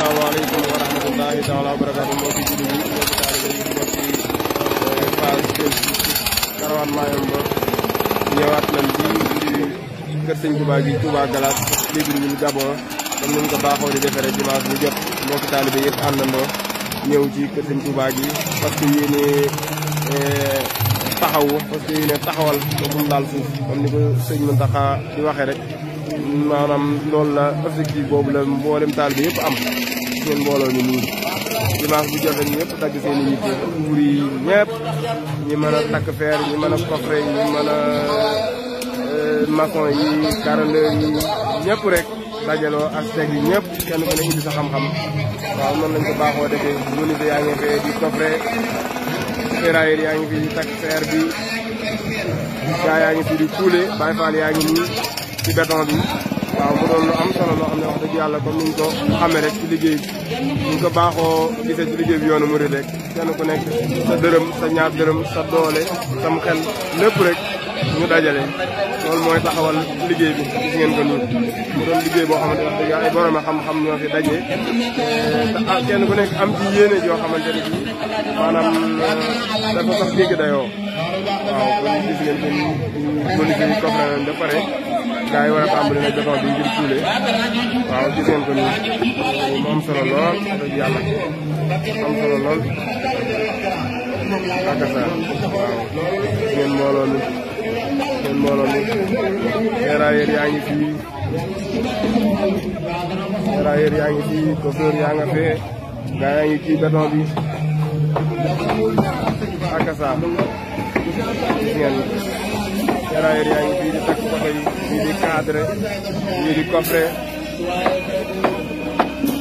asalaamaaleykum wa rahmatullahi taala wa barakaatu mbokki jullit yi mbokki taalibe yi mbokki page Facebook Karawane Mayumba ñëwaat nañ ci kër sëñ Touba gi Touba Galass Libreville Gabon comme ni ñu ko baaxoo di defee rek dimanche bu jot mbokki taalibe yëpp àndandoo ñëw ci kër sëñ Touba gi parce que yéene taxawu parce que yéene taxawal ba mu laal suuf comme ni ko sëñ Mountakha di waxee rek maanaam loolu la objectif boobu la mboolem taalibe yëpp am seen mbooloo mi nii dimanche bu jot rek ñëpp dagg seen i yitte pour yi ñëpp ñi mën a takk feer ñi mën a coffre ñi mën a maçon yi carreleur yi ñëpp rek dajaloo architecte yi ñëpp kenn ku ne indi sa xam-xam waaw noonu lañ ko baaxoo defee menuisier yaa ngi fee di coffre ferrailleur yaa ngi fi di takk feer bi gaa yaa ngi fi di kuule Baye Fall yaa ngi nii ci béton bi waaw mu doon lu am solo loo xam ne wax dëgg yàlla comme niñ ko xamee rek ci liggéey bi ñu ko baaxoo gisee ci liggéey bi yoonu murid rek kenn ku nekk sa dërëm sa ñaar dërëm sa doole sam xel lépp rek ñu dajale loolu mooy taxawal liggéey bi gis ngeen ko nii mu doon liggéey boo xamante wax dëgg yàlla ay borom xam-xam ñoo fi daje te kenn ku nekk am ci yéene joo xamante ne bii maanaam dafa sax jéggi dayoo waaw kon gis ngeen ko nii menuisier yi coffre nañ ba pare gaa yi war a tàmbali nag béton bi ngir kuule waaw gis ngeen ko nii mu am solo lool dëgg yàlla am solo lool akasa waaw gis ngeen mbooloo mi ferrailleur yaa ngi fii coiffeur yaa nga fee gaa yaa ngi kii béton bi akasa gis ngeen ferrailleur yaa ngi fii di takk côté yi ñii di cadre ñii di coffre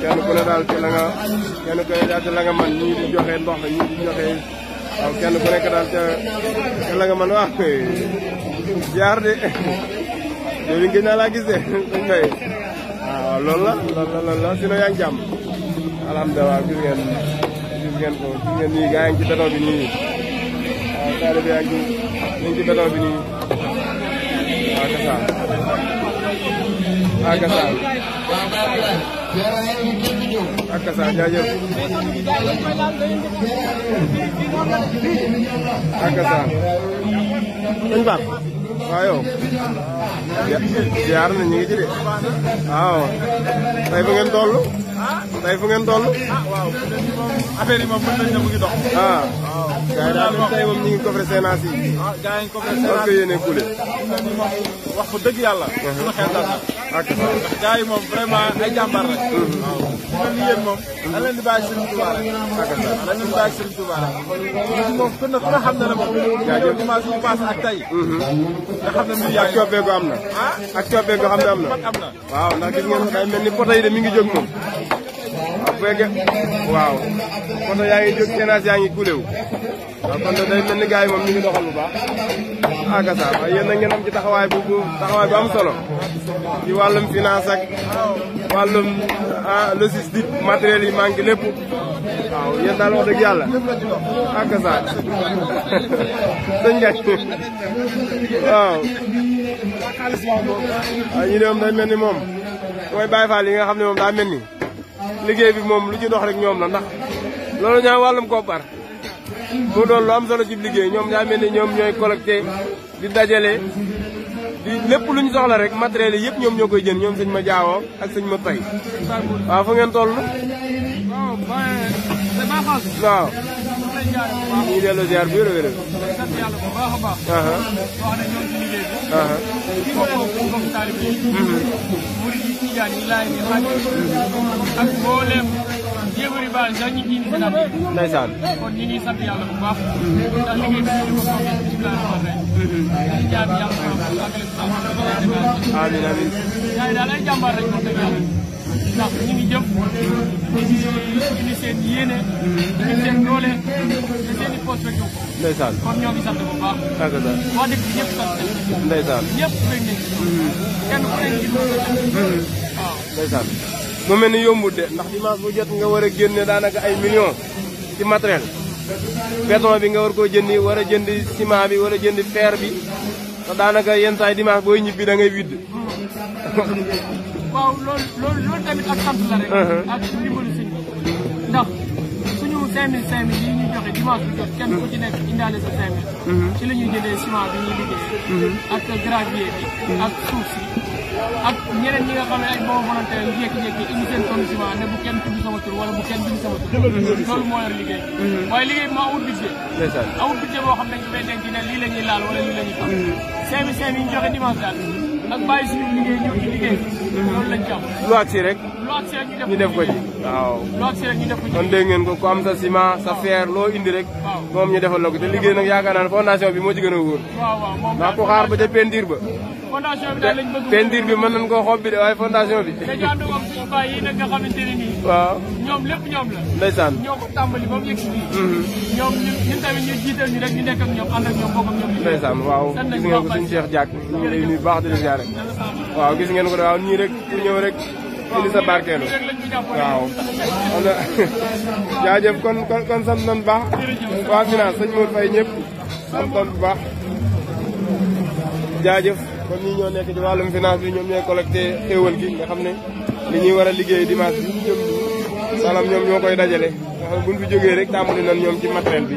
kenn ku ne daal ci la nga man ñii di joxe ndox ñii di joxe waaw kenn ku nekk daal ca la nga man wax jaar de yow li ngeen naa laa gis de dañ may waaw loolu la sinon yaa ngi jàmm alhamdulilah gis ngeen ko gis ngeen nii gaa yi ngi ci béton bi nii waaw taalibe yaa ngi ci béton bi nii akasa jaajëf akasa dañ baat waaw yow ziar na ñu ngi ci de waaw tey fu ngeen toll waaw affaire yi moom mën nañ ne mu ngi dox gars yi daal tey moom ñu ngi coffre séenance yi gars yi coffre séenance yi yéene kuule wax ko dëgg yàlla suñu xel dal ak ndax gars yi moom vraiment ay jàmbaar rek waaw mel ni yéen moom da leen di bàyyi Serigne Touba rek da leen di bàyyi Serigne Touba rek moom ku ne xam na ne moom jaajëf dimanche bu passé ak tey nga xam ne mbir yaa ak coppeeku am na ak coppeeku xam ne am na waaw ndax gis ngeen day mel ni poto yi de mi ngi jóg moom waaw bu fekkee waaw poto yaa ngi jóg séenage yaa ngi kuule wu waaw kon day mel ni gars yi moom ñu ngi doxal bu baax akasa waaye yéen nag ngeen am ci taxawaay bu am solo ci wàllum finance ak wàllum logistique matériel yi manqué lépp waaw yéen daal wax dëgg yàlla akasa sëñ Ngañ waaw ñu ne moom day mel ni moom mooy Baye Fall yi nga xam ne moom daa mel ni liggéey bi moom lu ci dox rek ñoom la ndax loolu ñaa wàllum koppar mu doon lu am solo ci liggéey ñoom daa mel ni ñoom ñooy collecté di dajale di lépp lu ñu soxla rek matériel yi yëpp ñoom ñoo koy jënd ñoom sëñ ma jaawoo ak sëñ ma tay waaw fu ngeen toll waaw ñu ngi delloo ziar bi wér ndeysaan kon ñu ngi sant yàlla bu baax ndax liggéey bi ñu ko foofee bismillah amiin amiin gars yi daal ay jàmbaar rek wax dëgg yàlla ndax ñu ngi jëm indi seen yéene indi seen doole te seen i poste rek ndeysaan kon ñoo ngi sant bu baax waa dëkk bi ñëpp sant ndeysaan ñëpp rek ne kenn ku nekk gis waaw ndeysaan mu mel ni yombut de ndax dimanche bu jot nga war a génne daanaka ay millions ci matériel béton bi nga war koo jëndi war a jëndi ciment bi war a jëndi fer bi te daanaka yenn saa yi dimanche booy ñibbi da ngay widd waaw loolu tamit ak sant la rek. ak ndimbalu sëñ bi ndax suñu 5000 yi ñuy joxe dimanche bu jot kenn ku ci nekk indaale sa 5000. ci la ñuy jëlee ciment bi ñuy liggéeyee. ak gravier bi. ak suuf si. ak ñeneen ñi nga xam ne ay bon volontaire yu jékki-jékki indi seen tonne ciment ne bu kenn tudd sama tur wala bu kenn bind sama tur. loolu moo yor liggéey. waaye liggéey bi moo amul budget. amul budget boo xam ne dañ ko fay denc ne lii la ñuy laal wala lii la ñuy xam. 5000 yi ñu joxe dimanche daal ak bàyyi suñu liggéey ñëw ci liggéey loolu lañ ci am. lu agsi rek. lu agsi rek ñu def ko ci. waaw lu agsi rek ñu def ko ci. kon dégg ngeen ko ku am sa ciment sa fer loo indi rek. moom ñu defal la ko te liggéey nag yaakaar naa ne fondation bi moo ci gën a wóor. waaw moom ndax ko xaar ba ca peinture ba. fondation bi daal lañ bëgg. peinture bi mën nañ koo xob bi de waaye fondation bi. dañu ànd ak suñu baay yi nag nga xamante ne nii. waaw ñoom lépp ñoom la. ndeysaan ñoo ko tàmbali ba mu yegg si nii. ñoom ñun tamit ñu jiital ñu rek ñu nekk ak ñoom ànd ak ñoom bokk ak ñoom. ndeysaan waaw gis ngeen ko suñu Cheikh Diack ñu ngi lay nuyu baax di la ziare. waaw gis ngeen ko de waaw ñii rek pour ñëw rek indi sa barkeelu. waaw kon jaajëf kon sant nañu baax. waa finance sëñ Modou Faye ñëpp sant nañu bu baax jaajëf. kon ñii ñoo nekk ci wàllum finance bi ñoom ñooy collecté xéewal gi nga xam ne li ñuy war a liggéey dimanche bi jëm salam ñoom ñoo koy dajale nga xam ne buñ fi jógee rek tàmbali nañ ñoom ci matériel bi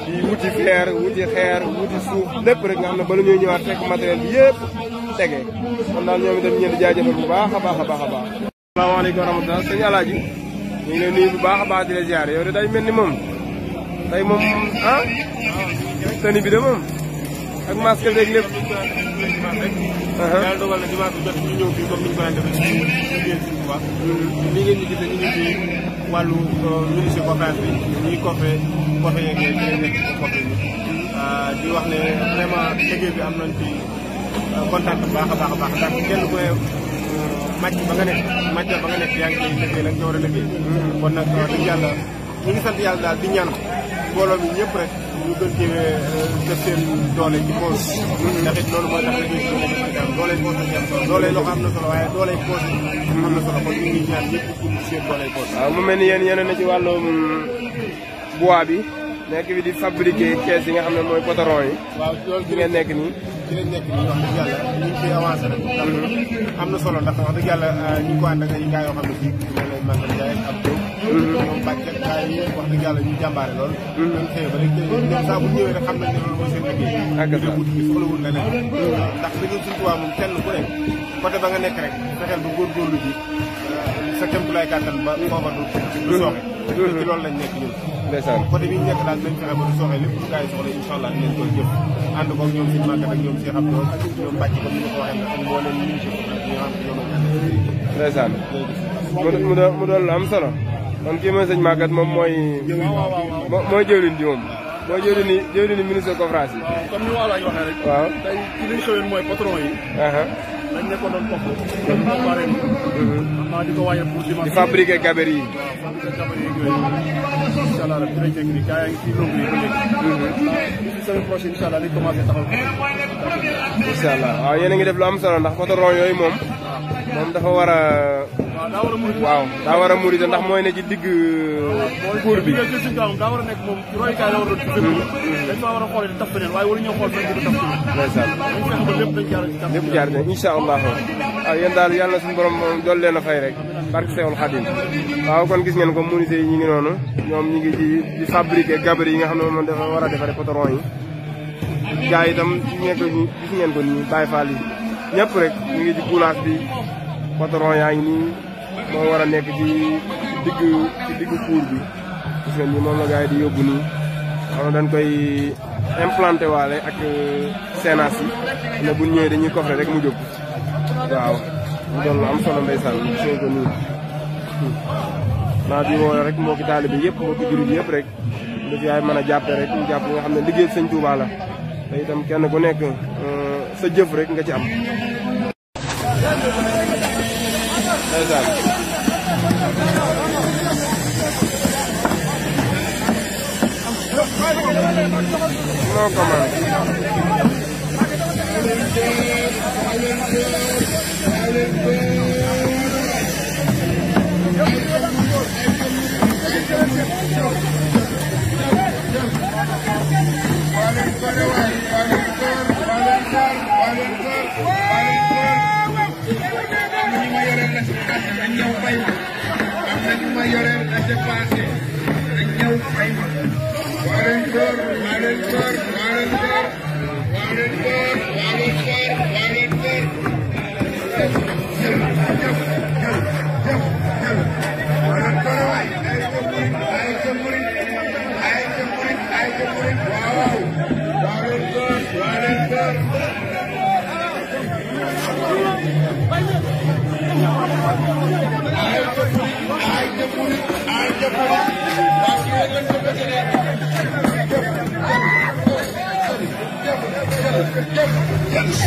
di wuti fer wuti xeer wuti suuf lépp rek nga xam ne bala ñuy ñëwaat fekk matériel bi yëpp tege kon daal ñoom itam ñeen di jaajëfal bu baax a baax a baax a baax asalaamaaleykum wa rahmatulah sëñ Alaaji ñu ngi leen nuyu bu baax a baax di la ziare yow de day mel ni moom tey moom ah tani bi de moom ak masque beeg lépp. yàlla dogal na dimanche jot ñu ñëw fii comme ni ñu ko daan defee ci liggéey si Touba. li ngeen ñu gisee ñu ngi ci wàllu ministre coopérative bi ñuy COPE yeeg nekk ci COPE bi di wax ne vraiment liggéey bi am nañ ci kontaan bu baax a baax a baax ndax kenn ku ne màcc ba nga nekk yaa ngi ciy liggéey la nga war a liggéey. kon nag wax dëgg yàlla ñu ngi sant yàlla daal di ñaan mbooloo mi ñëpp rek. ñu gën ci def seen doole ci poos ndax it loolu mooy tax liggéey bi doole poos la am solo doole loxo am na solo waaye doole poos am na solo kon ñu ngi ñaan ñëpp pour seen doole poos. waaw mu mel ni yéen na ci wàllum bois bi nekk bi di fabriquer kees yi nga xam ne mooy poteron yi. waaw loolu ci ngeen nekk nii. ci lañ nekk nii wax dëgg yàlla ñu ngi ciy avancé rek. am na solo ndax wax dëgg yàlla ñu ngi ko ànd ak ay gars yoo xam ne fii mel na Maguette Ndiaye ak ñoom bàcc ak gars yi wax dëgg yàlla ñu jàmbaare lool. ñoom xëy ba léegi ñoom saa bu ñëwee rek xam nañ ne loolu mooy seen liggéey. ak ñu wut bi soxlawul leneen. ndax liggéey suñu tubaab moom kenn ku nekk côté ba nga nekk rek fexeel ba góorgóorlu ji sa kéemtulaay kàttan ba foofa du sooxe. ci loolu lañ nekk ñun. ndeysaan côté bi ñu nekk daal nañ fexe ba du sooxe lépp lu gars yi soxla incha allah dinañ koy jëf ànd koog ñoom suñu màggat ak ñoom Cheikh Abdou ak ñoom bàcc comme ni ma ko waxee ak mboolem ñu ngi ci ñoo xam ne ñoom lañ ànd. ndeysaan mu doon lu am solo kon kii mooy sëñ Maguette moom mooy jëwriñ ji moom mooy jëwriñ ministre conférence yi. waaw comme ni ma la waxee rek. waaw tey ci li ñu xëyoon mooy patron yi. dañ nekkoon doon topp. kon ñu pare nii. xam naa di ko wàññi pour dimanche. di fabriquer gabarit yi. waaw fabriquer gabarit yi yooyu. incha allah rek dinañ fekk ni gars yaa ngi ci longue yi ba léegi. ci semaine prochaine incha allah dañ commencé taxaw. incha allah waaw yéen a ngi def lu am solo ndax patron yooyu moom dafa war a. waaw daa war a murid ndax mooy ne ci digg cour bi. daa war a nekk moom royukaay la war a doon ci fépp. dañ fa war a xoolee di taf feneen waaye waruñoo xool feneen di ko taf feneen. ndeysaan dañ fexe ba lépp dañ jaar ci taf. lépp jaar ne incha allah waaw yéen daal yàlla suñu borom dool leen a fay rek barke Seexul Xadim waaw kon gis ngeen ko menuisier yi ñu ngi noonu ñoom ñu ngi di fabriquer gabarit yi nga xam ne moom dafa war a defaree poteron yi gars yi itam gis ngeen ko nii Baye Fall yi ñëpp rek ñu ngi ci coulage bi poteron yaa ngi nii moo war a nekk ci digg cour bi gis ngeen ni moom la gars yi di yóbbu nii xam ne dañ koy implanté waale ak sénas yi ne bu ñëwee dañuy coffre rek mu jóg waaw mu doon lu am solo ndeysaan gis ngeen ko nii naa di woo rek mbokki taalibe yëpp mbokki jurit yëpp rek lu ci yaay mën a jàppe rek ñu jàpp nga xam ne liggéey sëñ Touba la te itam kenn ku nekk sa jëf rek nga ci am ndeysaan non comment Vale, yoreel a dépassé dañ ñëw fay ma waa leen góor waa leen góor waa leen góor waa leen góor waa leen góor waa leen góor Yes.